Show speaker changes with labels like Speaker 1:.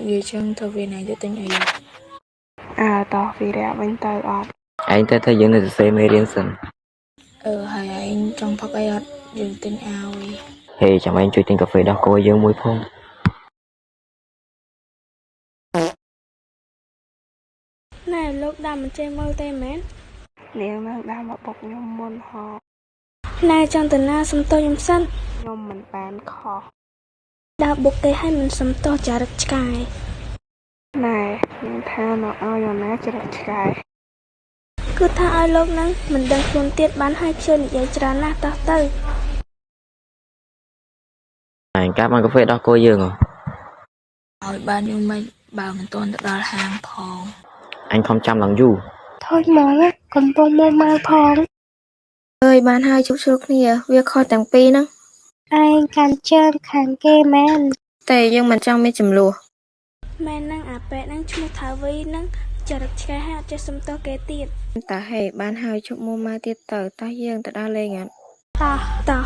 Speaker 1: និយាយចឹងទៅវាណៃទៅទិញអី
Speaker 2: តោះវីរៈវិញទៅអត់
Speaker 3: ឯងទៅថាយើងនៅសរសេរមេរៀនសិន
Speaker 1: ហើយឯងចង់ផឹកអីអត់យើងទិញឲ្យ
Speaker 3: ហេចាំឯងជួយទិញកាហ្វេដោះគោយើងមួយផង
Speaker 4: ណែលោកដើមមិនចេះមើលទេមែន
Speaker 2: នាងនឹងដើរមកបុកខ្ញុំមុនហោ
Speaker 4: ណែចង់ទៅណាសុំទោសខ្ញុំសិន
Speaker 2: ខ្ញុំមិនបានខុស
Speaker 4: ដើរបុកគេឲ្យមិនសុំទោសចរិតឆ្កែ
Speaker 2: ណែនាងថាមកឲ្យនរណាចរិតឆ្កែ
Speaker 4: គឺថាឲ្យលោកនឹងមិនដឹងខ្លួនទៀតបានឲ្យជឿនិយាយច្រើនណាស់តោះទៅ
Speaker 3: ឯងកាប់បានកាហ្វេដោះគោយើង
Speaker 1: ឲ្យបានយូរមិនបើមិនទាន់ទៅដល់ហាងផង
Speaker 3: អញខំចាំឡើងយូរ
Speaker 2: ថយមកណាកំពុងមកម៉ៅផង
Speaker 4: អើយបានហើយជប់ជ្រុលគ្នាវាខុសទាំងពីរហ្នឹង
Speaker 2: ឯងកាន់ជើងខាងគេមែន
Speaker 4: តែយើងមិនចង់មានចំនួនមែនហ្នឹងអាប៉ែហ្នឹងឈ្មោះថាវីហ្នឹងចរិតឆ្កែហើយអត់ចេះសុំទោសគេទៀត
Speaker 1: តាហេបានហើយជប់មួម៉ៅទៀតទៅតោះយើងទៅដើរលេងអត់
Speaker 4: តោះ